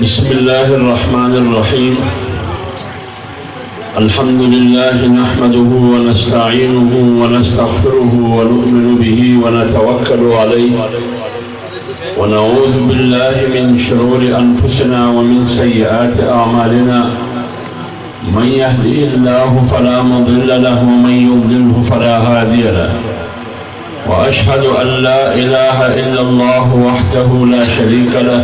بسم الله الرحمن الرحيم. الحمد لله نحمده ونستعينه ونستغفره ونؤمن به ونتوكل عليه ونعوذ بالله من شرور أنفسنا ومن سيئات أعمالنا. من يهده الله فلا مضل له ومن يضلله فلا هادي له. وأشهد أن لا إله إلا الله وحده لا شريك له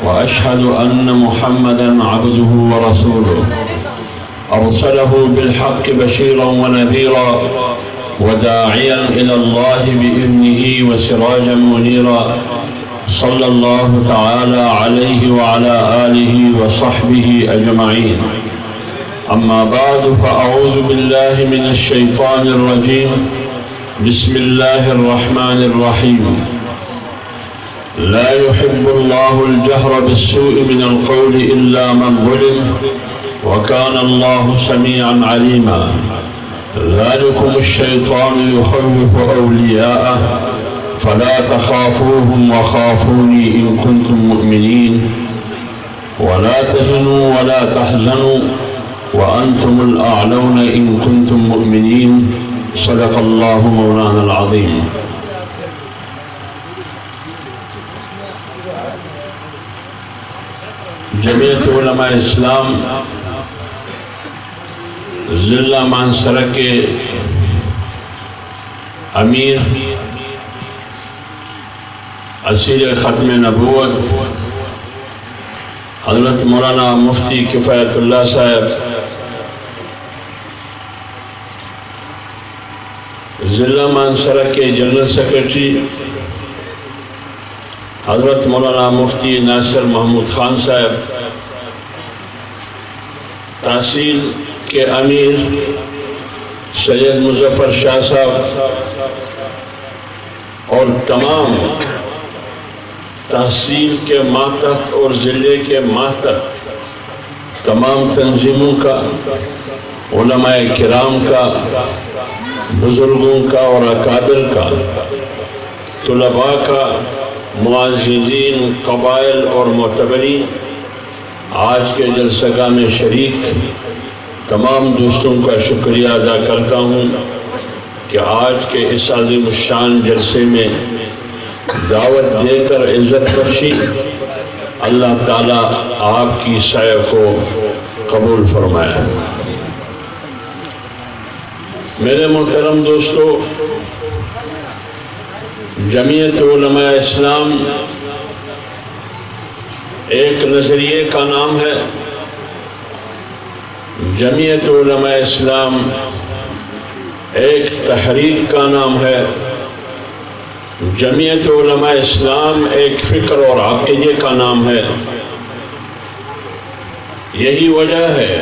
وأشهد أن محمدًا عبده ورسوله أرسله بالحق بشيرًا ونذيرًا وداعيًا إلى الله بإذنه وسراجًا منيرًا. صلى الله تعالى عليه وعلى آله وصحبه أجمعين. أما بعد فأعوذ بالله من الشيطان الرجيم. بسم الله الرحمن الرحيم. لا يحب الله الجهر بالسوء من القول إلا من ظلم وكان الله سميعا عليما. ذلكم الشيطان يخوف أولياءه فلا تخافوهم وخافوني إن كنتم مؤمنين ولا تهنوا ولا تحزنوا وأنتم الأعلون إن كنتم مؤمنين. صدق الله مولانا العظيم. جمعیت علماء اسلام ضلع مانسرہ کے امیر اسیر ختم نبوت حضرت مولانا مفتی کفایت اللہ صاحب، ضلع مانسرہ کے جنرل سیکرٹری حضرت مولانا مفتی ناصر محمود خان صاحب، تحصیل کے امیر سید مظفر شاہ صاحب اور تمام تحصیل کے ماتحت اور ضلع کے ماتحت تمام تنظیموں کا، علماء کرام کا، بزرگوں کا اور اکابر کا، طلباء کا، معززین، قبائل اور معتبرین، آج کے جلسگاہ میں شریک تمام دوستوں کا شکریہ ادا کرتا ہوں کہ آج کے اس عظیم الشان جلسے میں دعوت دے کر عزت بخشی. اللہ تعالیٰ آپ کی سعی کو قبول فرمائے. میرے محترم دوستو، جمعیت علماء اسلام ایک نظریے کا نام ہے. جمعیت علماء اسلام ایک تحریک کا نام ہے. جمعیت علماء اسلام ایک فکر اور عقیدے کا نام ہے. یہی وجہ ہے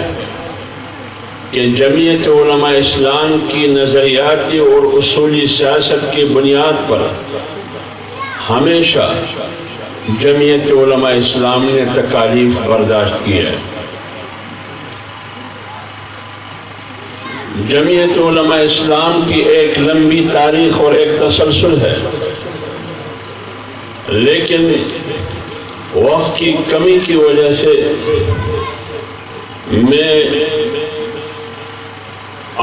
کہ جمعیت علماء اسلام کی نظریاتی اور اصولی سیاست کی بنیاد پر ہمیشہ جمعیت علماء اسلام نے تکالیف برداشت کی ہے. جمعیت علماء اسلام کی ایک لمبی تاریخ اور ایک تسلسل ہے، لیکن وقت کی کمی کی وجہ سے میں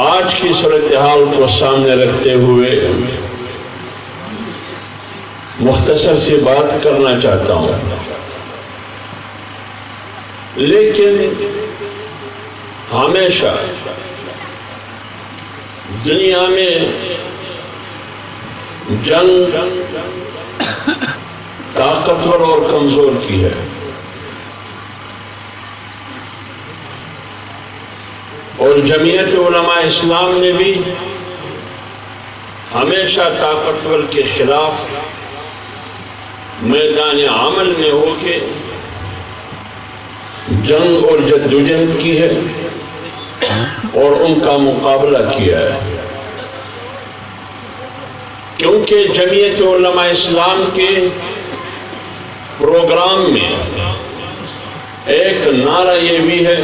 آج کی صورتحال کو سامنے رکھتے ہوئے مختصر سی بات کرنا چاہتا ہوں. لیکن ہمیشہ دنیا میں جنگ طاقتور اور کمزور کی ہے، اور جمعیت علماء اسلام نے بھی ہمیشہ طاقتور کے خلاف میدان عمل میں ہو کے جنگ اور جدوجہد کی ہے اور ان کا مقابلہ کیا ہے. کیونکہ جمعیت علماء اسلام کے پروگرام میں ایک نعرہ یہ بھی ہے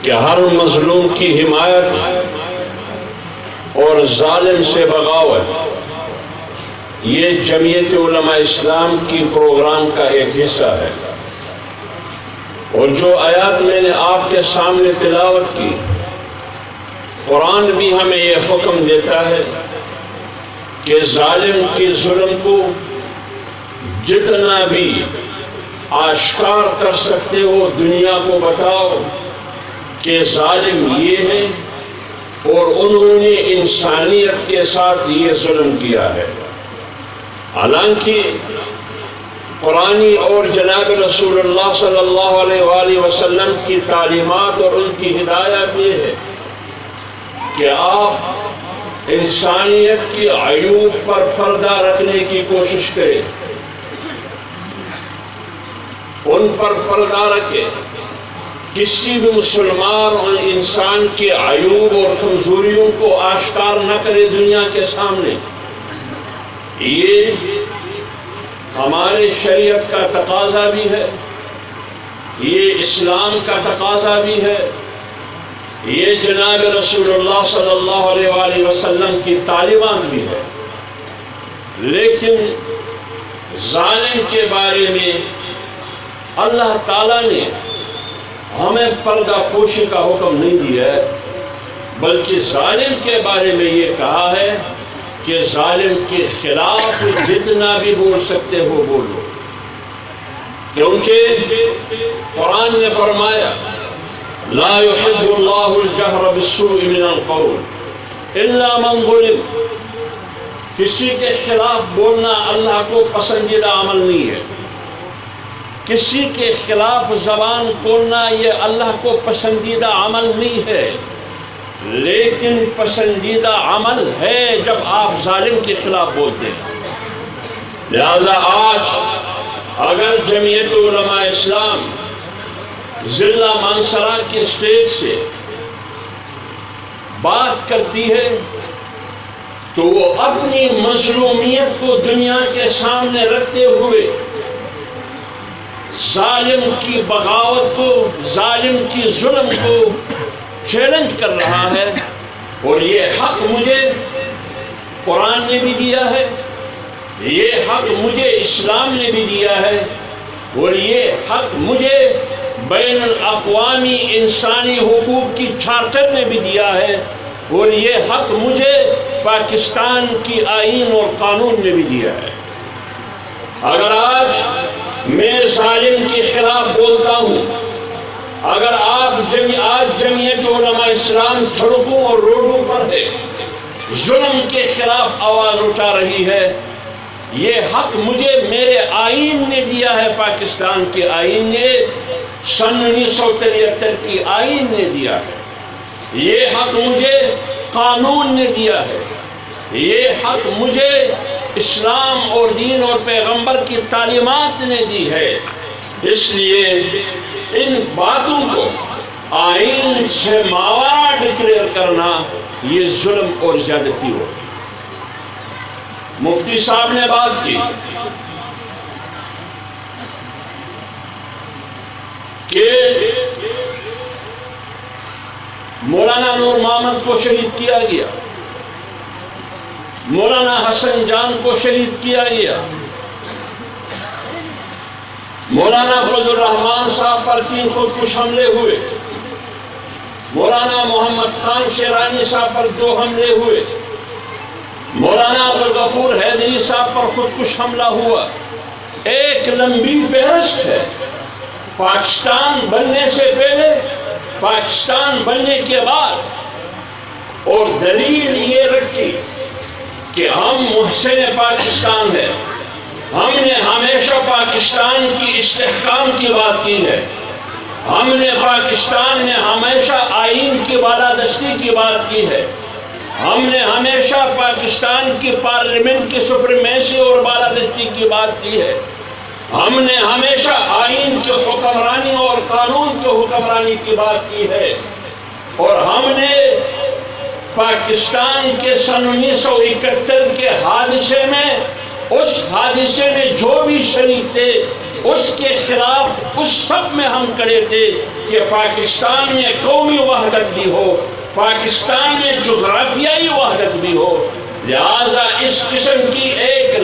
کہ ہر مظلوم کی حمایت اور ظالم سے بغاوت یہ جمعیت علماء اسلام کی پروگرام کا ایک حصہ ہے، اور جو آیات میں نے آپ کے سامنے تلاوت کی، قرآن بھی ہمیں یہ حکم دیتا ہے کہ ظالم کی ظلم کو جتنا بھی آشکار کر سکتے ہو دنیا کو بتاؤ کہ ظالم یہ ہے اور انہوں نے انسانیت کے ساتھ یہ ظلم کیا ہے۔ حالانکہ قرآنی اور جناب رسول اللہ صلی اللہ علیہ وآلہ وسلم کی تعلیمات اور ان کی ہدایت یہ ہے کہ آپ انسانیت کی عیوب پر پردہ رکھنے کی کوشش کریں، ان پر پردہ رکھے، کسی بھی مسلمان اور انسان کے عیوب اور کمزوریوں کو آشکار نہ کرے دنیا کے سامنے۔ یہ ہمارے شریعت کا تقاضا بھی ہے، یہ اسلام کا تقاضا بھی ہے، یہ جناب رسول اللہ صلی اللہ علیہ وآلہ وسلم کی تعلیمات بھی ہے۔ لیکن ظالم کے بارے میں اللہ تعالیٰ نے ہمیں پردہ پوشی کا حکم نہیں دیا ہے، بلکہ ظالم کے بارے میں یہ کہا ہے کہ ظالم کے خلاف جتنا بھی بول سکتے ہو بولو، کیونکہ قرآن نے فرمایا لا يحب اللہ الجہر بالسوء من القول الا من ظلم۔ کسی کے خلاف بولنا اللہ کو پسندیدہ عمل نہیں ہے، کسی کے خلاف زبان کھولنا یہ اللہ کو پسندیدہ عمل نہیں ہے، لیکن پسندیدہ عمل ہے جب آپ ظالم کے خلاف بولتے ہیں۔ لہذا آج اگر جمعیت علماء اسلام ضلع مانسرا کے اسٹیج سے بات کرتی ہے تو وہ اپنی مظلومیت کو دنیا کے سامنے رکھتے ہوئے ظالم کی بغاوت کو، ظالم کی ظلم کو چیلنج کر رہا ہے، اور یہ حق مجھے قرآن نے بھی دیا ہے، یہ حق مجھے اسلام نے بھی دیا ہے، اور یہ حق مجھے بین الاقوامی انسانی حقوق کی چارٹر نے بھی دیا ہے، اور یہ حق مجھے پاکستان کی آئین اور قانون نے بھی دیا ہے۔ اگر آج میں ظالم کے خلاف بولتا ہوں، اگر آج جمعیت علماء اسلام سڑکوں اور روڈوں پر ہے، ظلم کے خلاف آواز اٹھا رہی ہے، یہ حق مجھے میرے آئین نے دیا ہے، پاکستان کے آئین نے، سن 1973 کی آئین نے دیا ہے، یہ حق مجھے قانون نے دیا ہے، یہ حق مجھے اسلام اور دین اور پیغمبر کی تعلیمات نے دی ہے۔ اس لیے ان باتوں کو آئین سے ماورا ڈکلیئر کرنا یہ ظلم اور زیادتی ہو۔ مفتی صاحب نے بات کی کہ مولانا نور محمد کو شہید کیا گیا، مولانا حسن جان کو شہید کیا گیا، مولانا فضل الرحمان صاحب پر 3 خودکش حملے ہوئے، مولانا محمد خان شیرانی صاحب پر 2 حملے ہوئے، مولانا عبدالغفور حیدری صاحب پر خودکش حملہ ہوا۔ ایک لمبی بحث ہے، پاکستان بننے سے پہلے، پاکستان بننے کے بعد، اور دلیل یہ رکھی کہ ہم محسن پاکستان ہیں، ہم نے ہمیشہ پاکستان کی استحکام کی بات کی ہے، ہم نے پاکستان میں ہمیشہ آئین کی بالادستی کی بات کی ہے، ہم نے ہمیشہ پاکستان کی پارلیمنٹ کی سپریمیسی اور بالادستی کی بات کی ہے، ہم نے ہمیشہ آئین کی حکمرانی اور قانون کی حکمرانی کی بات کی ہے، اور ہم نے پاکستان کے سن 1971 کے حادثے میں، اس حادثے میں جو بھی شریک تھے اس کے خلاف اس سب میں ہم کھڑے تھے کہ پاکستان میں قومی وحدت بھی ہو، پاکستان میں جغرافیائی وحدت بھی ہو۔ لہذا اس قسم کی ایک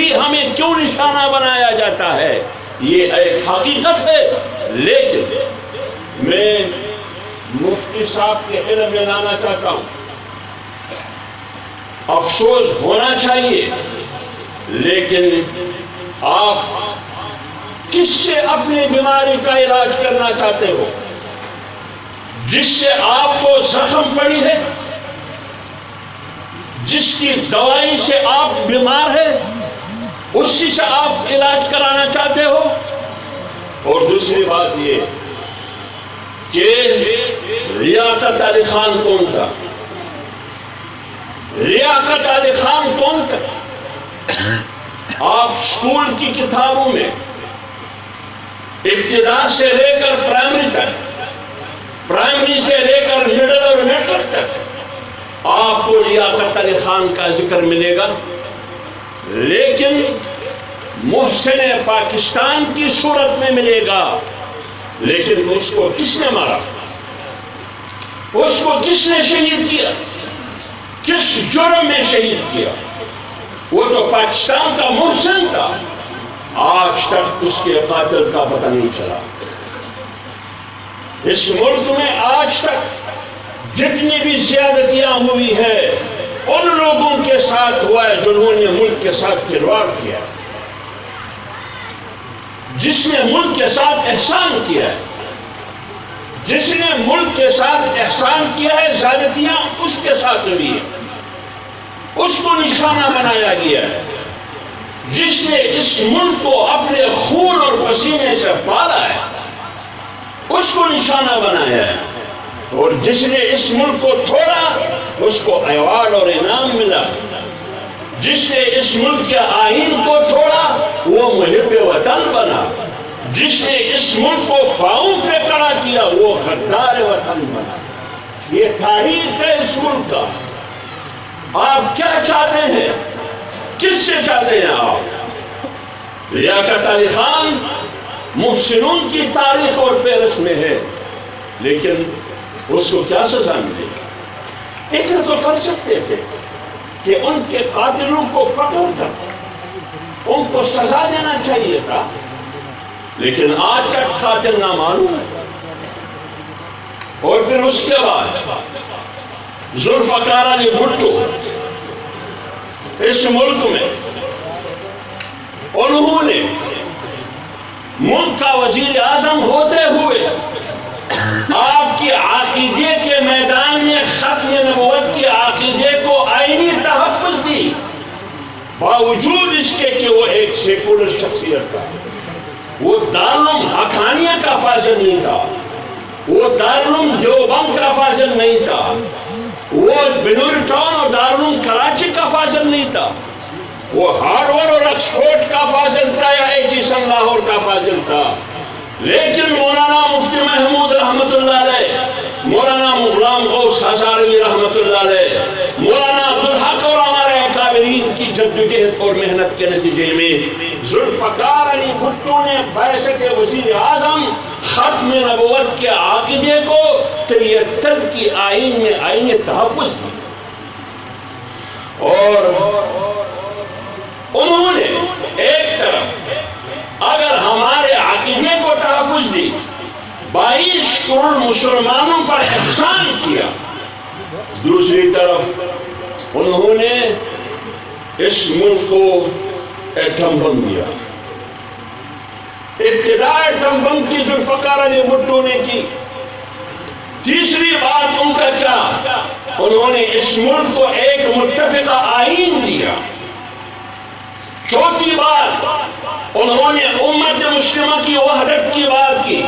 بھی ہمیں کیوں نشانہ بنایا جاتا ہے یہ ایک حقیقت ہے، لیکن میں مفتی صاحب کے علم میں لانا چاہتا ہوں، افسوس ہونا چاہیے، لیکن آپ کس سے اپنی بیماری کا علاج کرنا چاہتے ہو؟ جس سے آپ کو زخم پڑی ہے، جس کی دوائی سے آپ بیمار ہیں، اسی سے آپ علاج کرانا چاہتے ہو؟ اور دوسری بات یہ کہ لیاقت علی خان کون تھا؟ لیاقت علی خان کون تھا؟ آپ اسکول کی کتابوں میں ابتدا سے لے کر پرائمری تک، پرائمری سے لے کر مڈل اور میٹرک تک آپ کو لیاقت علی خان کا ذکر ملے گا، لیکن محسن پاکستان کی صورت میں ملے گا، لیکن اس کو کس نے مارا؟ اس کو کس نے شہید کیا؟ کس جرم میں شہید کیا؟ وہ تو پاکستان کا محسن تھا، آج تک اس کے قاتل کا پتہ نہیں چلا۔ اس ملک میں آج تک جتنی بھی زیادتیاں ہوئی ہے ان لوگوں کے ساتھ ہوا ہے جنہوں نے ملک کے ساتھ کھلواڑ کیا، جس نے ملک کے ساتھ احسان کیا ہے، جس نے ملک کے ساتھ احسان کیا ہے، زیادتیاں اس کے ساتھ ہوئی ہے، اس کو نشانہ بنایا گیا ہے۔ جس نے اس ملک کو اپنے خون اور پسینے سے پالا ہے اس کو نشانہ بنایا ہے، اور جس نے اس ملک کو توڑا اس کو ایوارڈ اور انعام ملا۔ جس نے اس ملک کے آئین کو توڑا وہ محب وطن بنا، جس نے اس ملک کو پاؤں پہ کھڑا کیا وہ غدار وطن بنا۔ یہ تاریخ ہے اس ملک کا۔ آپ کیا چاہتے ہیں؟ کس سے چاہتے ہیں آپ؟ لیاقت علی خان محسنون کی تاریخ اور فہرست میں ہے، لیکن اس کو کیا سزا ملے گی؟ اتنا تو کر سکتے تھے کہ ان کے قاتلوں کو پکڑ کر ان کو سزا دینا چاہیے تھا، لیکن آج تک قاتل نامعلوم ہے۔ اور پھر اس کے بعد ذوالفقار علی بھٹو اس ملک میں انہوں نے ملک کا وزیر اعظم ہوتے ہوئے آپ کی عقیدے کے میدان میں ختم نبوت کے عقیدے کو آئینی تحفظ دی، باوجود اس کے کہ وہ ایک سیکولر شخصیت تھا۔ وہ دارالعلوم حقانیہ کا فاضل نہیں تھا، وہ دارالعلوم دیوبند کا فاضل نہیں تھا، وہ بنور ٹاؤن اور دارالعلوم کراچی کا فاضل نہیں تھا، وہ ہارورڈ اور آکسفورڈ کا فاضل تھا یا ایجیسن لاہور کا فاضل تھا۔ لیکن مولانا مفتی محمود رحمت اللہ علیہ، مولانا غلام غوث ہزاروی رحمت اللہ علیہ، مولانا عبدالحق اور ہمارے اکابرین کی جدوجہد اور محنت کے نتیجے میں ذوالفقار علی بھٹو نے بعثت وزیر اعظم ختم نبوت کے عقیدے کو 73 کی آئین میں آئین تحفظ دی، اور انہوں نے ایک طرف اگر ہمارے عقیدے کو تحفظ دی، 22 کروڑ مسلمانوں پر احسان کیا، دوسری طرف انہوں نے اس ملک کو ایٹم بم دیا۔ ابتدا ایٹم بم کی ذوالفقار علی بھٹو نے کی۔ تیسری بات ان کا کیا؟ انہوں نے اس ملک کو ایک متفقہ آئین دیا۔ چوتھی بات انہوں نے امت مسلمہ کی وحدت کی بات کی۔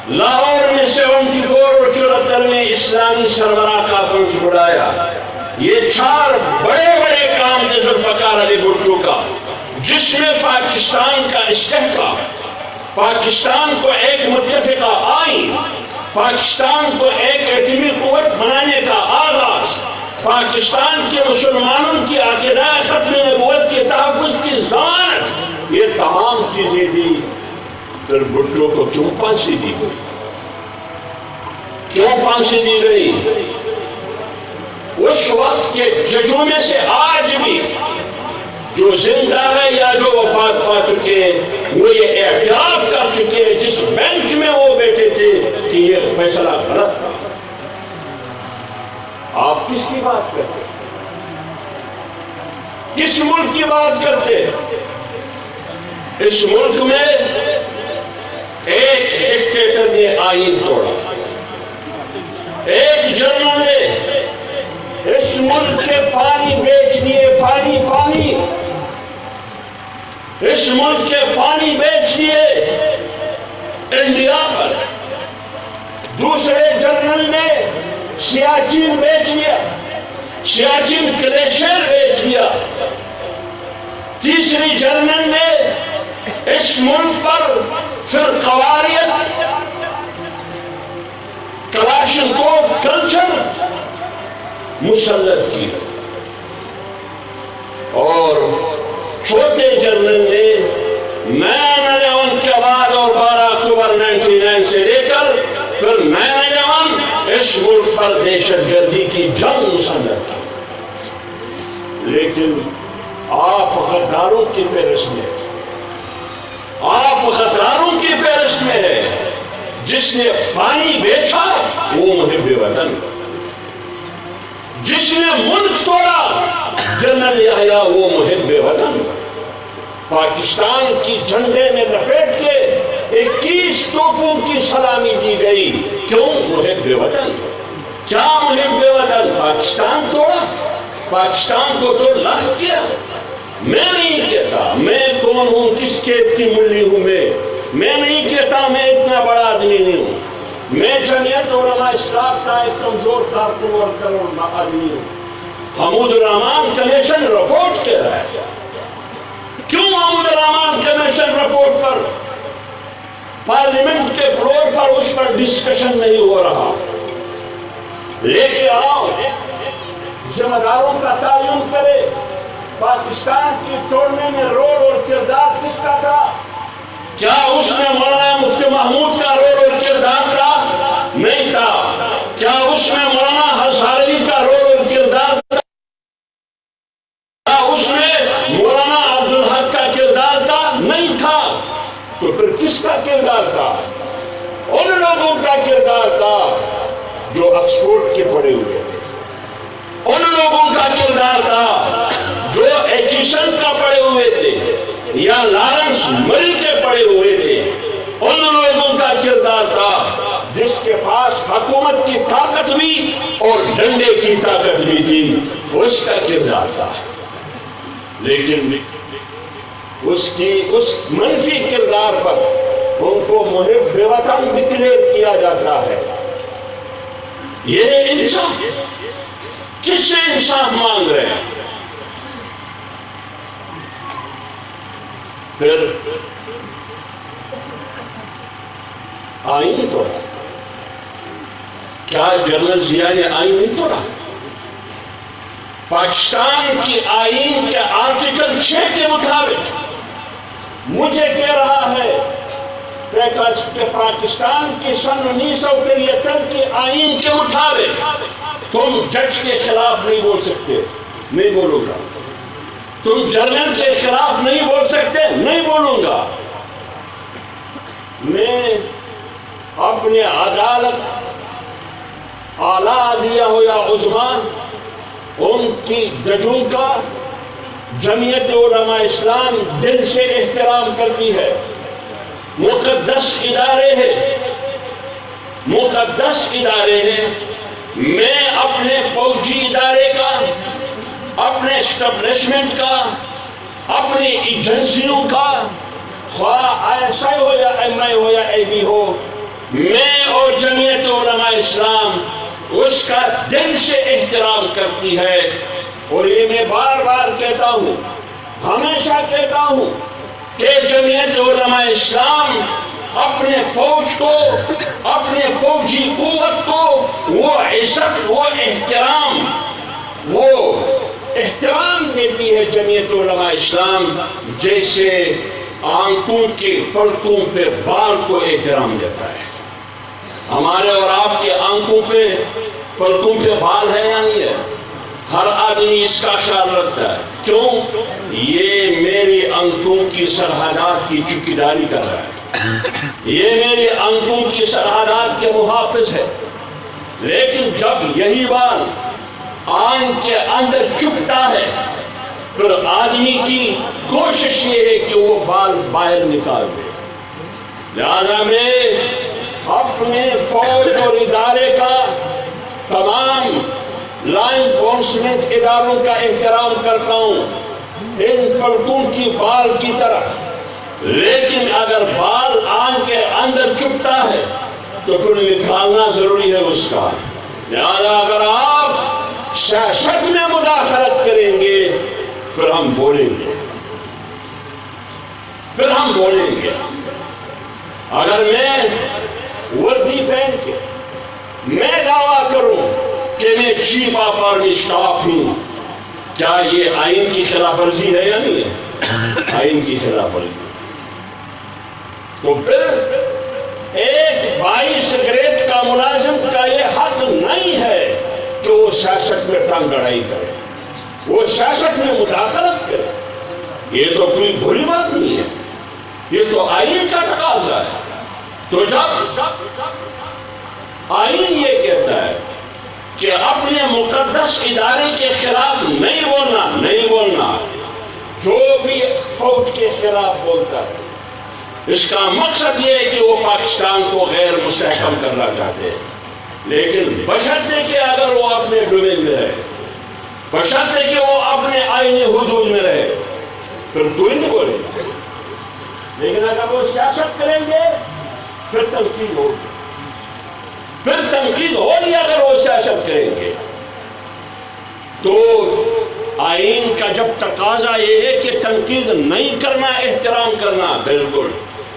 لاہور میں 74 اور 74 میں اسلامی سربراہ کانفرنس بلایا۔ یہ 4 بڑے بڑے کام تھے ذوالفقار علی بھٹو کا، جس میں پاکستان کا استحکام، پاکستان کو ایک متفقہ آئین، پاکستان کو ایک ایٹمی قوت بنانے کا آغاز، پاکستان کے مسلمانوں کی عقیدہ ختم نبوت کے تحفظ کی ضمانت، یہ تمام چیزیں دی۔ پھر بھٹو کو کیوں پھانسی دی گئی؟ کیوں پھانسی دی گئی؟ اس وقت کے ججوں میں سے آج بھی جو زندہ ہے یا جو وفات پا چکے ہیں وہ یہ اعتراف کر چکے ہیں جس بینچ میں وہ بیٹھے تھے کہ یہ فیصلہ غلط تھا۔ آپ کس کی بات کرتے؟ کس ملک کی بات کرتے؟ اس ملک میں ایک ڈکٹیٹر نے آئین توڑا، ایک جنرل نے اس ملک کے پانی بیچ دیے، پانی اس ملک کے پانی بیچ دیے انڈیا پر۔ دوسرے جنرل نے سیاچن بیچ دیا، سیاچن گلیشیر بیچ دیا۔ تیسری جنرل نے اس ملک پر فرقواریت، کلاشنکوف کلچر مسلط کی، اور چوتھے جنرل نے 9/11 کے بعد اور 12 اکتوبر 99 سے لے کر پھر 9/11 اس ملک پر دہشت گردی کی جنگ مسلط کی۔ لیکن آپ غداروں کی فہرست میں، آپ غداروں کی فہرست میں ہے۔ جس نے پانی بیچا وہ محب وطن، جس نے ملک توڑا جنرل یحییٰ وہ محب وطن۔ پاکستان کی جھنڈے میں لپیٹ کے 21 توپوں کی سلامی دی گئی، کیوں؟ محب وطن۔ کیا محب وطن؟ پاکستان توڑا، پاکستان کو تو لخ کیا۔ میں نہیں کہتا میں کون ہوں، کس کھیت کی ملی ہوں، میں نہیں کہتا میں اتنا بڑا آدمی نہیں ہوں، میں جمعیت علماء اسلام کا ایک کمزور کارکن اور کروڑ آدمی ہوں۔ حمود الرحمان کمیشن رپورٹ کہہ رہا ہے، کیوں حمود الرحمان کمیشن رپورٹ پر پارلیمنٹ کے فلور پر اس پر ڈسکشن نہیں ہو رہا؟ لے کے آؤ، ذمہ داروں کا تعین کرے۔ پاکستان کی توڑنے میں رول اور کردار کس کا تھا؟ کیا اس میں مولانا مفتی محمود کا رول اور کردار تھا؟ نہیں تھا۔ کیا اس میں مولانا ہزاروی کا رول اور کردار تھا؟ کیا اس میں مولانا عبدالحق کا کردار تھا؟ نہیں تھا۔ تو پھر کس کا کردار تھا؟ ان لوگوں کا کردار تھا جو آکسفورڈ کے پڑھے ہوئے تھے، ان لوگوں کا کردار تھا جو ایچسن کا پڑھے ہوئے تھے یا لارنس مری کے پڑھے ہوئے تھے، ان لوگوں کا کردار تھا جس کے پاس حکومت کی طاقت بھی اور ڈنڈے کی طاقت بھی تھی، اس کا کردار تھا۔ لیکن اس منفی کردار پر ان کو محب وطن ڈکلیئر کیا جاتا ہے۔ یہ انصاف، کس سے انصاف مانگ رہے ہیں؟ پھر آئین توڑا۔ کیا جنرل ضیاء نے آئین نہیں توڑا؟ پاکستان کی آئین کے آرٹیکل 6 کے مطابق مجھے کہہ رہا ہے کہ پاکستان کی سن 1973 کی آئین کے مطابق تم جج کے خلاف نہیں بول سکتے، نہیں بولوں گا۔ تم جرنل کے خلاف نہیں بول سکتے، نہیں بولوں گا۔ میں اپنے عدالت اعلیٰ عدلیہ ہو یا عظمیٰ، ان کی ججوں کا جمعیت علماء اسلام دل سے احترام کرتی ہے۔ مقدس ادارے ہیں، مقدس ادارے ہیں۔ میں اپنے فوجی ادارے کا، اپنے اسٹیبلشمنٹ کا، اپنی ایجنسیوں کا، خواہ ISI ہو یا MI ہو یا AB ہو، میں اور جمعیت علماء اسلام اس کا دل سے احترام کرتی ہے۔ اور یہ میں بار بار کہتا ہوں، ہمیشہ کہتا ہوں کہ جمعیت علماء اسلام اپنے فوج کو، اپنے فوجی قوت کو وہ عزت، وہ احترام دیتی ہے جمعیت علماء اسلام جیسے آنکھوں کی پلکوں پہ بال کو احترام دیتا ہے۔ ہمارے اور آپ کی آنکھوں پہ، پلکوں پہ بال ہے یا نہیں ہے؟ ہر آدمی اس کا خیال رکھتا ہے. کیوں؟ یہ میری آنکھوں کی سرحدات کی چوکیداری کر رہا ہے، یہ میری آنکھوں کی سرحدات کے محافظ ہے. لیکن جب یہی بات آنکھ کے اندر چپتا ہے پھر آدمی کی کوشش یہ ہے کہ وہ بال باہر نکال دے. لہذا میں اپنے فوج اور ادارے کا تمام لا انفورسمنٹ اداروں کا احترام کرتا ہوں ان پلٹون کی بال کی طرح. لیکن اگر بال آنکھ کے اندر چپتا ہے تو پھر نکالنا ضروری ہے اس کا. لہذا اگر آپ سیاست میں مداخلت کریں گے پھر ہم بولیں گے، پھر ہم بولیں گے. اگر میں وردی پہن کے میں دعویٰ کروں کہ میں چیف آف آرمی اسٹاف ہوں، کیا یہ آئین کی خلاف ورزی ہے یا نہیں ہے؟ آئین کی خلاف ورزی. تو پھر ایک 22 گریڈ کا ملازم کا یہ حق نہیں ہے کہ وہ سیاست میں ٹانگ اڑائی کرے، وہ سیاست میں مداخلت کرے. یہ تو کوئی بری بات نہیں ہے، یہ تو آئین کا تقاضا ہے. تو جب آئین یہ کہتا ہے کہ اپنے مقدس ادارے کے خلاف نہیں بولنا، نہیں بولنا، جو بھی فوج کے خلاف بولتا ہے اس کا مقصد یہ ہے کہ وہ پاکستان کو غیر مستحکم کرنا چاہتے ہیں. لیکن بشرطے کہ اگر وہ اپنے ڈومین میں رہے، بشرطے کہ وہ اپنے آئینی حدود میں رہے، پھر کوئی نہیں بولے گا. لیکن اگر وہ سیاست کریں گے پھر تنقید ہوگی، پھر تنقید ہوگی. اگر وہ سیاست کریں گے تو آئین کا جب تقاضا یہ ہے کہ تنقید نہیں کرنا، احترام کرنا، بالکل.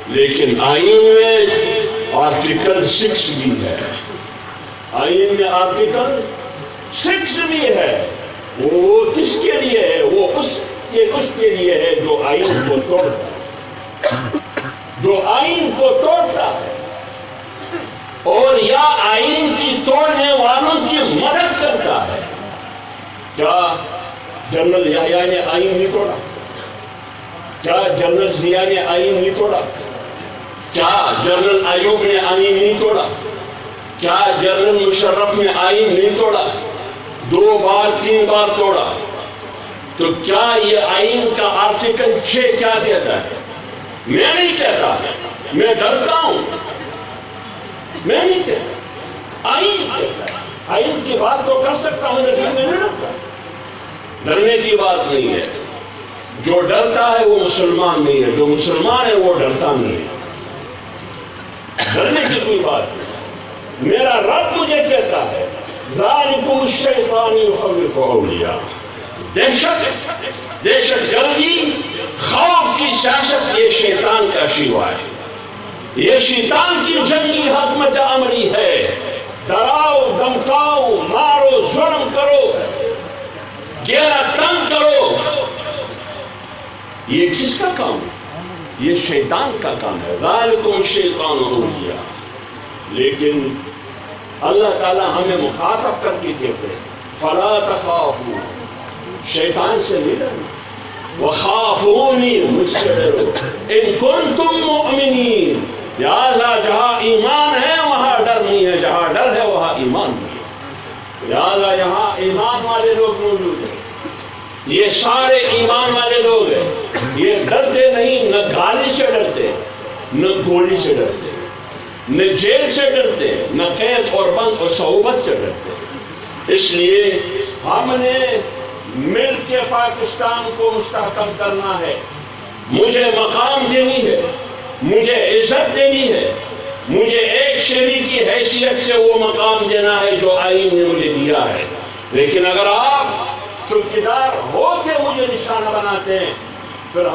لیکن آئین میں آرٹیکل 6 بھی ہے، آئین میں آرٹیکل 6 بھی ہے. وہ کس کے لیے ہے؟ وہ اس کے لیے ہے جو آئین کو توڑتا ہے، جو آئین کو توڑتا ہے اور یا آئین کی توڑنے والوں کی مدد کرتا ہے. کیا جنرل یحییٰ نے آئین نہیں توڑا؟ کیا جنرل ضیاء نے آئین نہیں توڑا؟ کیا جنرل ایوب نے آئین نہیں توڑا؟ کیا جنرل مشرف نے آئین نہیں توڑا؟ 2 بار 3 بار توڑا. تو کیا یہ آئین کا آرٹیکل 6 کیا کہتا ہے؟ میں نہیں کہتا، میں ڈرتا ہوں، میں نہیں کہتا، آئین کہتا ہے. آئین کی بات تو کر سکتا ہوں لیکن میں نہیں ڈرتا. ڈرنے کی بات نہیں ہے. جو ڈرتا ہے وہ مسلمان نہیں ہے، جو مسلمان ہے وہ ڈرتا نہیں ہے. ڈرنے کی کوئی بات نہیں. میرا رب مجھے کہتا ہے ذالکم الشیطان یخوف اولیاء. دہشت گردی، خوف کی سیاست یہ شیطان کا شیوا ہے، یہ شیطان کی جنگی حکمت عملی ہے. ڈراؤ، دمکاؤ، مارو، ظلم کرو، گھیرا تنگ کرو. یہ کس کا کام ہے؟ یہ شیطان کا کام ہے. ذالکم الشیطان اولیاء. لیکن اللہ تعالیٰ ہمیں مخاطب کر کے کہتے ہیں فلا تخافوا، شیطان سے نہیں ڈرنا، وخافونی، مجھ سے ڈرو، ان کنتم مؤمنین. لہذا جہاں ایمان ہے وہاں ڈر نہیں ہے، جہاں ڈر ہے وہاں ایمان نہیں ہے. لہذا یہاں ایمان والے لوگ موجود ہیں، یہ سارے ایمان والے لوگ ہیں. یہ ڈرتے نہیں، نہ گالی سے ڈرتے، نہ گولی سے ڈرتے، نہ جیل سے ڈرتے، نہ قید اور بند اور صعوبت سے ڈرتے. اس لیے ہم نے مل کے پاکستان کو مستحکم کرنا ہے. مجھے مقام دینی ہے، مجھے عزت دینی ہے، مجھے ایک شہری کی حیثیت سے وہ مقام دینا ہے جو آئین نے مجھے دیا ہے. لیکن اگر آپ چوکیدار ہو کے مجھے نشانہ بناتے ہیں پھر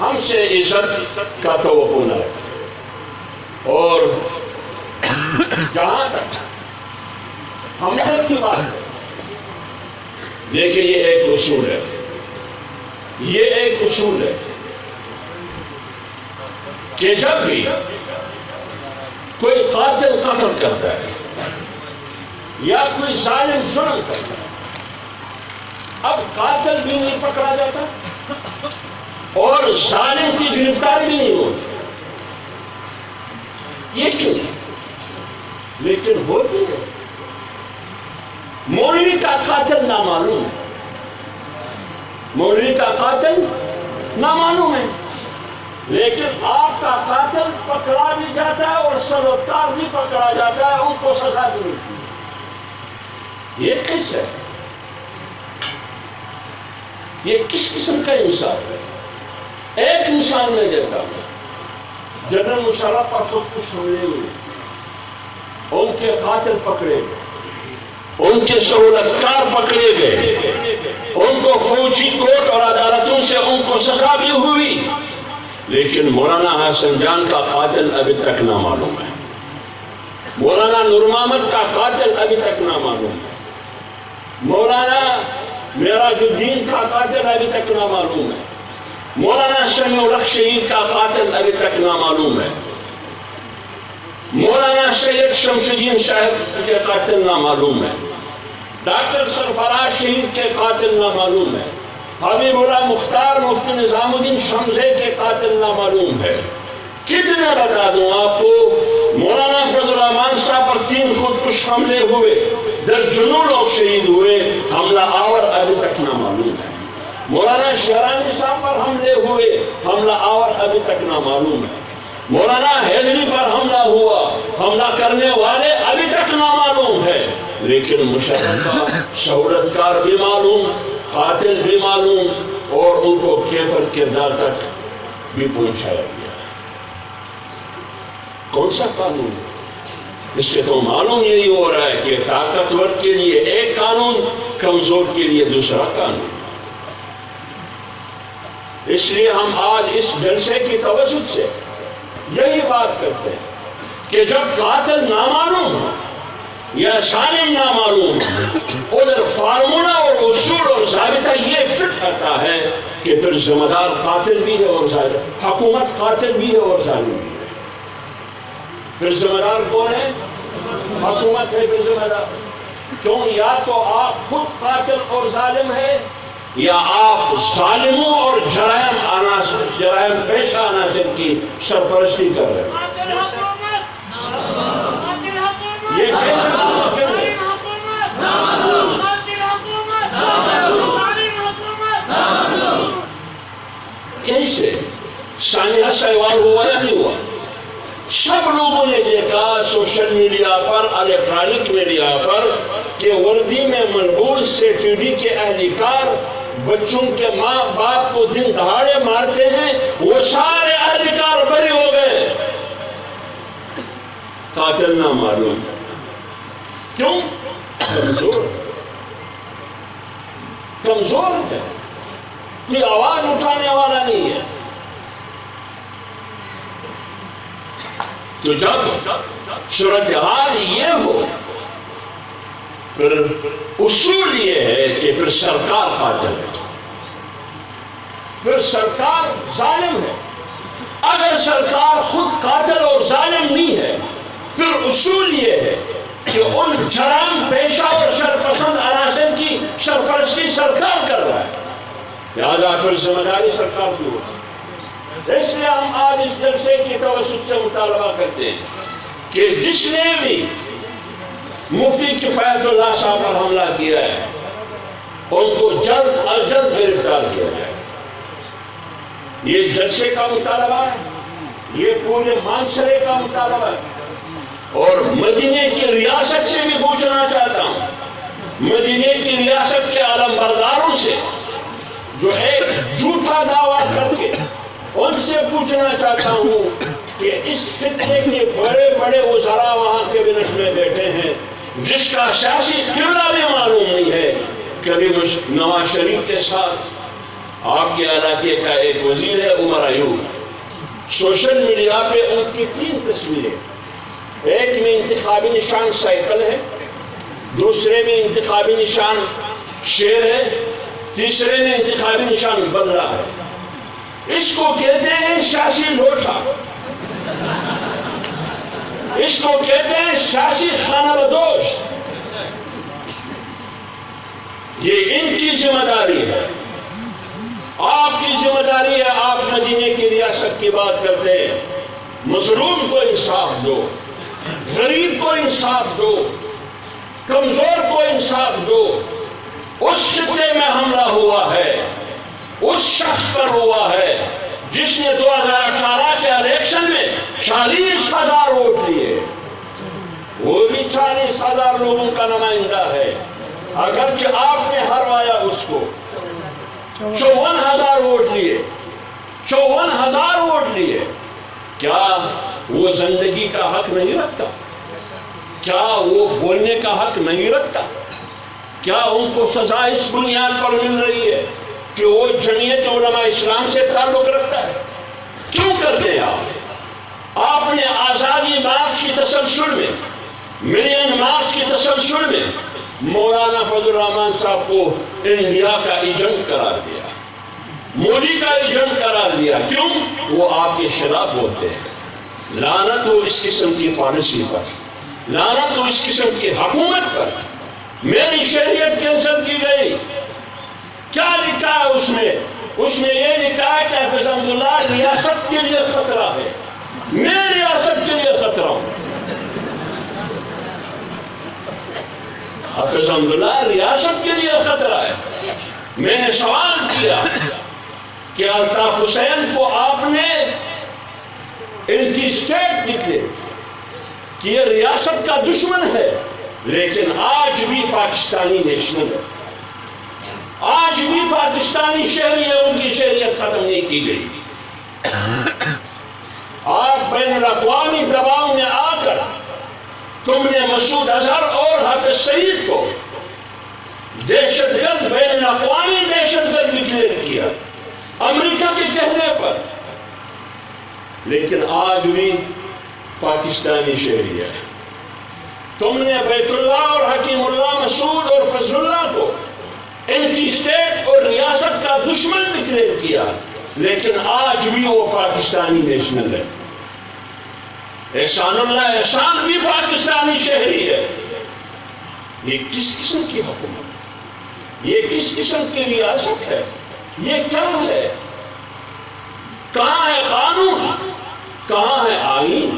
ہم سے عزت کا توقع نہ رکھیں. اور جہاں تک ہم کی بات ہے، دیکھیں یہ ایک اصول ہے، یہ ایک اصول ہے کہ جب بھی کوئی قاتل قتل کرتا ہے یا کوئی ظالم ظلم کرتا ہے اب قاتل بھی نہیں پکڑا جاتا اور ظالم کی گرفتاری بھی نہیں ہوتی. یہ کیوں؟ لیکن ہوتی ہے. مولوی کا قاتل نامعلوم ہے. مولوی کا قاتل نامعلوم ہے، لیکن آپ کا قاتل پکڑا بھی جاتا ہے اور سلوکار بھی پکڑا جاتا ہے، ان کو سزا بھی ملتی ہے. یہ کس ہے؟ یہ کس قسم کا انصاف ہے؟ ایک مثال میں دیتا ہوں. جنرل مشرف پر خود کچھ حملے ہوئے، ان کے قاتل پکڑے گئے، ان کے سہولتکار پکڑے گئے، ان کو فوجی کورٹ اور عدالتوں سے ان کو سزا بھی ہوئی، لیکن مولانا حسن جان کا قاتل ابھی تک نامعلوم ہے. مولانا نور محمد کا قاتل ابھی تک نامعلوم ہے. مولانا معراج الدین کا قاتل ابھی تک نامعلوم ہے. مولانا سمیع الحق شہید کا قاتل ابھی تک نامعلوم ہے. مولانا سید شمس الدین صاحب کے قاتل نامعلوم ہے. ڈاکٹر سرفراز شہید کے قاتل نامعلوم ہے. حبیب اللہ مختار مفتی نظام الدین شمزے کے قاتل نامعلوم ہے. کتنے بتا دوں آپ کو. مولانا فضل الرحمان صاحب پر 3 خودکش حملے ہوئے، درجنوں لوگ شہید ہوئے، حملہ آور ابھی تک نامعلوم ہے. مولانا شہرانی صاحب پر حملے ہوئے، حملہ آور ابھی تک نامعلوم ہے. مولانا حیدری پر حملہ ہوا، حملہ کرنے والے ابھی تک نامعلوم ہے. لیکن مشرف کا سہولتکار بھی معلوم، قاتل بھی معلوم، اور ان کو کیفر کردار تک بھی پہنچایا گیا. کون سا قانون ہے؟ اس سے تو معلوم یہی ہو رہا ہے کہ طاقتور کے لیے ایک قانون، کمزور کے لیے دوسرا قانون. اس لیے ہم آج اس جلسے کی توسط سے یہی بات کرتے ہیں کہ جب قاتل نامعلوم ہو یا ظالم نامعلوم ہو، ادھر فارمولہ اور اصول اور ضابطہ یہ فٹ کرتا ہے کہ پھر ذمہ دار قاتل بھی ہے اور ظالم، حکومت قاتل بھی ہے اور ظالم بھی ہے. پھر ذمہ دار کون ہے؟ حکومت ہے پھر ذمہ دار. کیوں؟ یا تو آپ خود قاتل اور ظالم ہے، یا آپ ظالموں اور جرائم پیشہ عناصر کی سرپرستی کر رہے ہیں. یہ کیسے سانحہ سہوال ہوا یا نہیں ہوا؟ سب لوگوں نے دیکھا سوشل میڈیا پر، الیکٹرانک میڈیا پر، کہ وردی میں منبوذ سے ٹی ڈی کے اہلکار بچوں کے ماں باپ کو دن دہاڑے مارتے ہیں. وہ سارے اہلکار بری ہو گئے، قاتل نہ معلوم. کیوں؟ کمزور ہے، کوئی آواز اٹھانے والا نہیں ہے. تو جب صورتحال یہ ہو، پھر اصول یہ ہے کہ پھر سرکار قاتل ہے، پھر سرکار ظالم ہے. اگر سرکار خود قاتل اور ظالم نہیں ہے، پھر اصول یہ ہے کہ ان جرائم پیشہ اور شرپسند عناصر کی سرپرستی سرکار کر رہا ہے، لہذا پھر ذمہ داری سرکار کی ہوگی. اس لیے ہم آج اس جلسے کی توسط سے مطالبہ کرتے ہیں کہ جس نے بھی مفتی کفایت اللہ صاحب پر حملہ کیا ہے، ان کو جلد از جلد گرفتار کیا جائے. یہ جلسے کا مطالبہ ہے، یہ پورے معاشرے کا مطالبہ ہے. اور مدینے کی ریاست سے بھی پوچھنا چاہتا ہوں، مدینے کی ریاست کے علمبرداروں سے، جو ایک جھوٹا دعویٰ کر کے، ان سے پوچھنا چاہتا ہوں کہ اس خطے کے بڑے بڑے وزراء وہاں کیبنٹ میں بیٹھے ہیں، جس کا سیاسی قبلہ بھی معلوم نہیں ہے. کبھی نواز شریف کے ساتھ آپ کے علاقے کا ایک وزیر ہے عمر ایوب، سوشل میڈیا پہ ان کی 3 تصویریں، ایک میں انتخابی نشان سائیکل ہے، دوسرے میں انتخابی نشان شیر ہے، تیسرے میں انتخابی نشان بندہ ہے. اس کو کہتے ہیں سیاسی لوٹا، اس کو کہتے ہیں سیاسی خانہ بدوش. یہ ان کی ذمہ داری ہے، آپ کی ذمہ داری ہے۔ آپ مدینے کی ریاست کی بات کرتے ہیں، مظلوم کو انصاف دو، غریب کو انصاف دو، کمزور کو انصاف دو۔ اس خطے میں حملہ ہوا ہے، اس شخص پر ہوا ہے جس نے 2018 کے الیکشن میں 40,000 ووٹ لیے، وہ بھی 40,000 لوگوں کا نمائندہ ہے، اگرچہ آپ نے ہروایا اس کو۔ 54,000 ووٹ لیے، 54,000 ووٹ لیے۔ کیا وہ زندگی کا حق نہیں رکھتا؟ کیا وہ بولنے کا حق نہیں رکھتا؟ کیا ان کو سزا اس بنیاد پر مل رہی ہے کہ وہ جمعیت علماء اسلام سے تعلق رکھتا ہے؟ کیوں کرتے ہیں آپ؟ آپ نے آزادی مارچ کی تسلسل میں، ملین مارچ کی تسلسل میں مولانا فضل الرحمان صاحب کو انڈیا کا ایجنٹ قرار دیا، مودی کا ایجنٹ قرار دیا۔ کیوں؟ وہ آپ کے خلاف بولتے ہیں۔ لعنت ہو اس قسم کی پالیسی پر، لعنت ہو اس قسم کی حکومت پر۔ میری شہریت کینسل کی گئی، کیا لکھا ہے اس میں؟ اس میں یہ لکھا ہے کہ حافظ عبداللہ ریاست کے لیے خطرہ ہے، میں ریاست کے لیے خطرہ ہوں۔ حافظ عبداللہ ریاست کے لیے خطرہ ہے۔ میں نے سوال کیا کہ الطاف حسین کو آپ نے اینٹی اسٹیٹ ڈکلیئر کہ یہ ریاست کا دشمن ہے، لیکن آج بھی پاکستانی نیشنل ہے، آج بھی پاکستانی شہری ہے، ان کی شہریت ختم نہیں کی گئی۔ آپ بین الاقوامی دباؤ میں آ کر تم نے مسعود اظہر اور حافظ سعید کو دہشت گرد، بین الاقوامی دہشت گرد ڈکلیئر کیا امریکہ کے کہنے پر، لیکن آج بھی پاکستانی شہری ہے۔ تم نے بیت اللہ اور حکیم اللہ مسعود اور فضل اللہ کو اینٹی اسٹیٹ اور ریاست کا دشمن ڈکلیئر کیا، لیکن آج بھی وہ پاکستانی نیشنل ہے۔ احسان اللہ احسان بھی پاکستانی شہری ہے۔ یہ کس قسم کی حکومت، یہ کس قسم کی ریاست ہے؟ یہ کیا ہے؟ کہاں ہے قانون، کہاں ہے آئین؟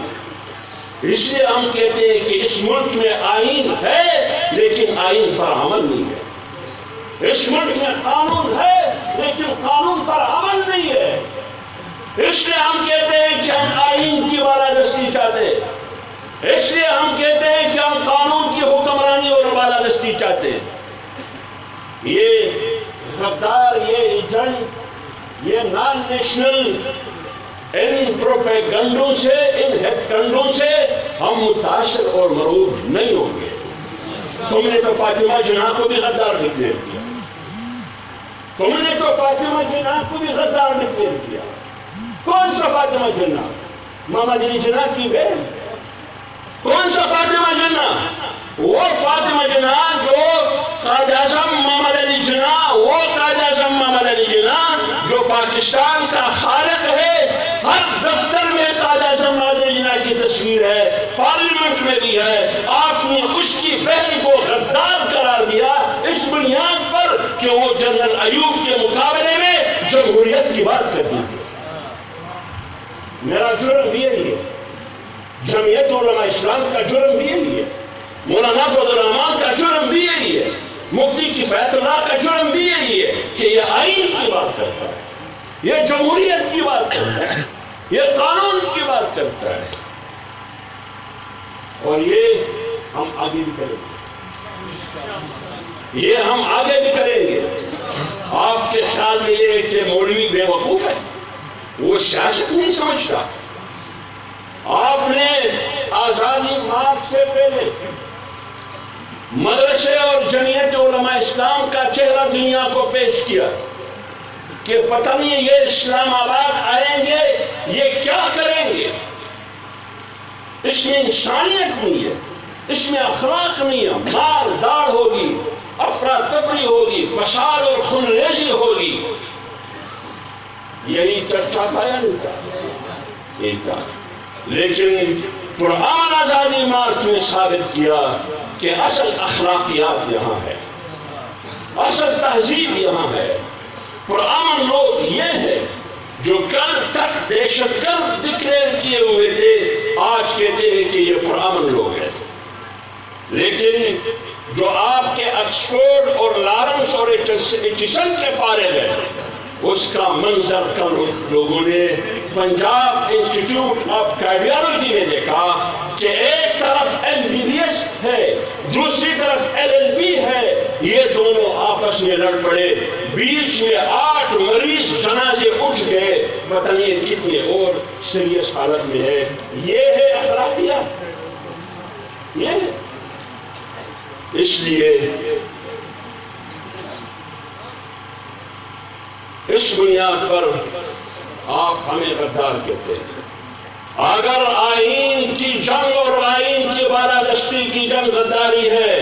اس لیے ہم کہتے ہیں کہ اس ملک میں آئین ہے لیکن آئین پر عمل نہیں ہے۔ اس ملک میں قانون ہے لیکن قانون پر عمل نہیں ہے۔ اس لیے ہم کہتے ہیں کہ ہم آئین کی بالادستی چاہتے ہیں، اس لیے ہم کہتے ہیں کہ ہم قانون کی حکمرانی اور بالادستی چاہتے ہیں۔ یہ غدار، یہ ایجنٹ، یہ نان نیشنل، ان پروپیگنڈوں سے، ان ہتھ کنڈوں سے ہم متاثر اور مرعوب نہیں ہوں گے۔ تم نے تو فاطمہ جناح کو بھی غدار ڈکلیئر کیا، تم نے تو فاطمہ جناح کو بھی غدار ڈکلیئر کیا۔ کون سا فاطمہ جناح؟ محمد علی جناح کی بہن۔ کون سا فاطمہ جناح؟ وہ فاطمہ جناح جو قائد اعظم محمد علی جناح، وہ قائد اعظم محمد علی جناح جو پاکستان کا خالق ہے۔ ہر دفتر میں قائد اعظم محمد علی جناح کی تصویر ہے، پارلیمنٹ میں بھی ہے۔ آپ نے اس کی بہن کو غدار قرار دیا اس بنیاد پر کہ وہ جنرل ایوب کے مقابلے میں جمہوریت کی بات کرتی تھی۔ میرا جرم بھی یہی ہے، جمعیت علماء اسلام کا جرم بھی یہی ہے، مولانا فضل الرحمان کا جرم بھی یہی ہے، مفتی کفایت اللہ کا جرم بھی یہی ہے کہ یہ آئین کی بات کرتا ہے، یہ جمہوریت کی بات کرتا ہے، یہ قانون کی بات کرتا ہے، اور یہ ہم آگے بھی کریں گے، یہ ہم آگے بھی کریں گے۔ آپ کے خیال میں یہ ہے کہ مولوی بے وقوف ہے، وہ سیاست نہیں سمجھتا۔ آپ نے آزادی مارچ سے پہلے مدرسے اور جمعیت علماء اسلام کا چہرہ دنیا کو پیش کیا کہ پتہ نہیں یہ اسلام آباد آئیں گے، یہ کیا کریں گے۔ اس میں انسانیت نہیں ہے، اس میں اخلاق نہیں ہے، مار داڑ ہوگی، افراتفری ہوگی، فساد اور خونریزی ہوگی۔ یہی چرچا تھا یا نہیں تھا؟ یہی تھا، لیکن پرامن آزادی مارچ میں ثابت کیا کہ اصل اخلاقیات یہاں ہے، اصل تہذیب یہاں ہے. پرامن لوگ یہ ہیں جو کل تک دہشت گرد ڈکلیئر کیے ہوئے تھے، آج کہتے ہیں کہ یہ پرامن لوگ ہیں. لیکن جو آپ کے آکسفورڈ اور لارنس اور ایچسن کے پارے گئے، اس کا منظر کل لوگوں نے پنجاب انسٹیٹیوٹ آف کارڈیالوجی میں دیکھا کہ ایک طرف MBBS ہے، دوسری طرف LLB ہے. یہ دونوں آپس میں لڑ پڑے، بیچ میں 8 مریض جنازے اٹھ گئے. پتہ نہیں کتنے اور سیریس حالت میں ہے. یہ ہے اخلاقیات، یہ ہے. اس لیے اس بنیاد پر آپ ہمیں غدار کہتے ہیں. اگر آئین کی جنگ اور آئین کی بالادستی کی جنگ غداری ہے،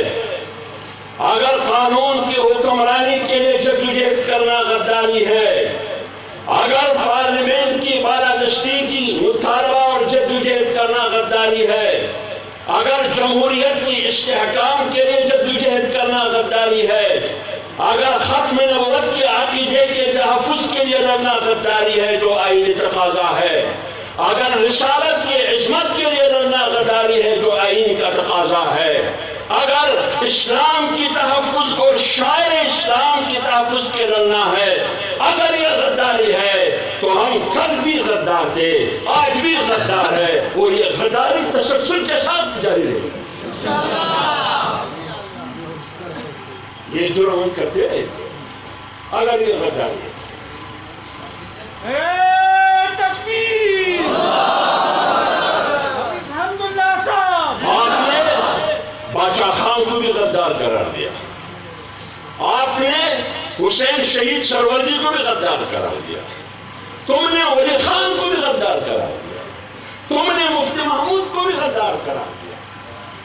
اگر قانون کی حکمرانی کے لیے جدوجہد کرنا غداری ہے، اگر پارلیمنٹ کی بالادستی کی مطالبہ اور جدوجہد کرنا غداری ہے، اگر جمہوریت کی استحکام کے لیے جدوجہد کرنا غداری ہے، اگر ختم نبوت کے عقیدے کے تحفظ کے لیے لڑنا غداری ہے جو آئینی تقاضا ہے، اگر رسالت کی عظمت کے لیے لڑنا غداری ہے جو آئین کا تقاضا ہے، اگر اسلام کی تحفظ اور شاعر اسلام کی تحفظ کے لڑنا ہے، اگر یہ غداری ہے تو ہم کل بھی غدار تھے، آج بھی غدار ہے، اور یہ غداری تسلسل کے ساتھ جاری رہے گی. یہ جرم ہم کرتے ہیں اگر یہ غداری ہے. تکبیر! الحمدللہ صاحب! آپ نے باچا خان کو بھی غدار قرار دیا، آپ نے حسین شہید سروردی کو بھی غدار قرار دیا، تم نے ولی خان کو بھی غدار قرار دیا، تم نے مفتی محمود کو بھی غدار قرار دیا،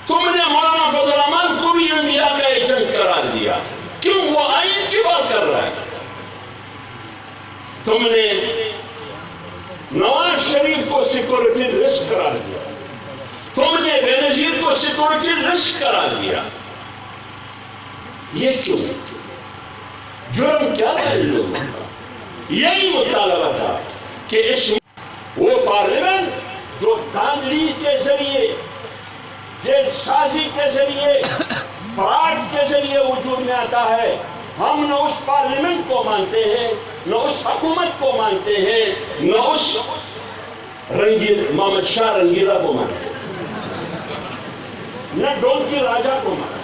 تم نے مولانا فضل الرحمان کو بھی انڈیا کا ایجنٹ قرار دیا. کیوں؟ وہ آئین کی بات کر رہا ہے. تم نے نواز شریف کو سیکورٹی رسک قرار دیا، تم نے بے نظیر کو سیکورٹی رسک قرار دیا. یہ کیوں؟ جرم کیا تھا ان لوگوں کا؟ یہی مطالبہ تھا کہ اس وہ پارلیمنٹ جو دھاندلی کے ذریعے، جیل سازی کے ذریعے، فراڈ کے ذریعے وجود میں آتا ہے، ہم نہ اس پارلیمنٹ کو مانتے ہیں، نہ اس حکومت کو مانتے ہیں، نہ اس محمد شاہ رنگیلا کو مانتے ہیں، نہ ڈولکی راجہ کو مانتے ہیں،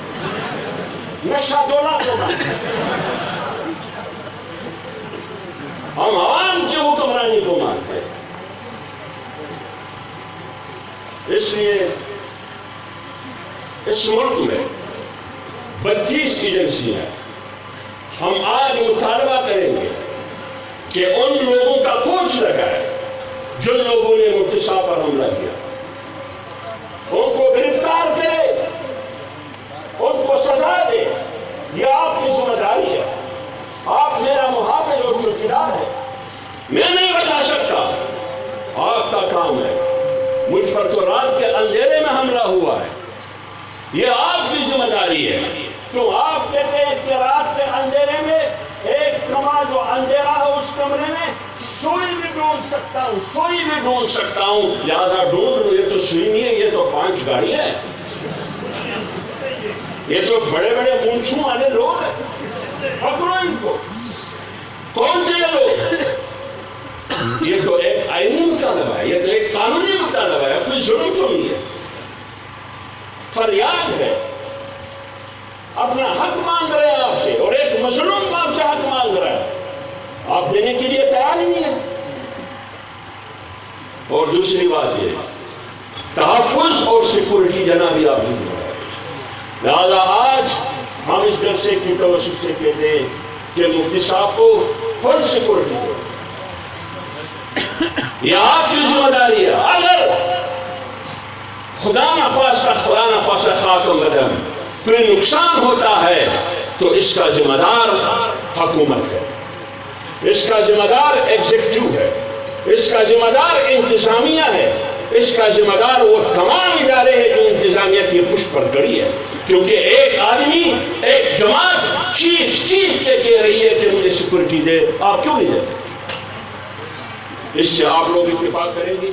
نہ شاہدولہ کو مانتے ہیں. ہم عوام کی حکمرانی کو مانتے ہیں. اس لیے اس ملک میں 32 ایجنسیاں ہیں. ہم آج مطالبہ کریں گے کہ ان لوگوں کا کوچ لگائے جن لوگوں نے مفتی صاحب پر حملہ کیا، ان کو گرفتار کرے، ان کو سزا دے. یہ آپ کی ذمہ داری ہے. آپ میرا محافظ اور چوکیدار ہے، میں نہیں بتا سکتا، آپ کا کام ہے. مجھ پر تو رات کے اندھیرے میں حملہ ہوا ہے، یہ آپ کی ذمہ داری ہے. تو آپ کہتے ہیں کہ رات کے اندھیرے میں ایک کمرہ جو اندھیرا ہے اس کمرے میں سوئی بھی ڈھونڈ سکتا ہوں، سوئی بھی ڈھونڈ سکتا ہوں، لہذا ڈھونڈ لو. یہ تو سوئی نہیں ہے، یہ تو 5 گاڑیاں ہیں، یہ تو بڑے بڑے مونچھوں والے لوگ ہیں. پکڑو ان کو. کون سے یہ لوگ؟ یہ تو ایک آئینی مطالبہ ہے، یہ تو ایک قانونی مطالبہ ہے، کوئی ظلم تو نہیں ہے. فریاد ہے، اپنا حق مانگ رہے ہیں آپ سے، اور ایک مظلوم آپ سے حق مانگ رہا ہے، آپ دینے کے لیے تیار ہی نہیں ہے. اور دوسری بات یہ تحفظ اور سیکورٹی دینا بھی آپ نے. لہذا آج ہم اس جلسے کی توسط سے کہتے ہیں کہ مفتی صاحب کو فل سیکورٹی دو. یہ آپ کی ذمہ داری ہے. اگر خدا نخواستہ خاک و قدم کوئی نقصان ہوتا ہے تو اس کا ذمہ دار حکومت ہے، اس کا ذمہ دار ایگزیکٹو ہے، اس کا ذمہ دار انتظامیہ ہے، اس کا ذمہ دار وہ تمام ادارے ہیں جو انتظامیہ کی پشت پر کھڑی ہے. کیونکہ ایک آدمی، ایک جماعت چیخ چیخ کے کہہ رہی ہے کہ مجھے سیکورٹی دے، آپ کیوں نہیں دیتے؟ اس سے آپ لوگ اتفاق کریں گے؟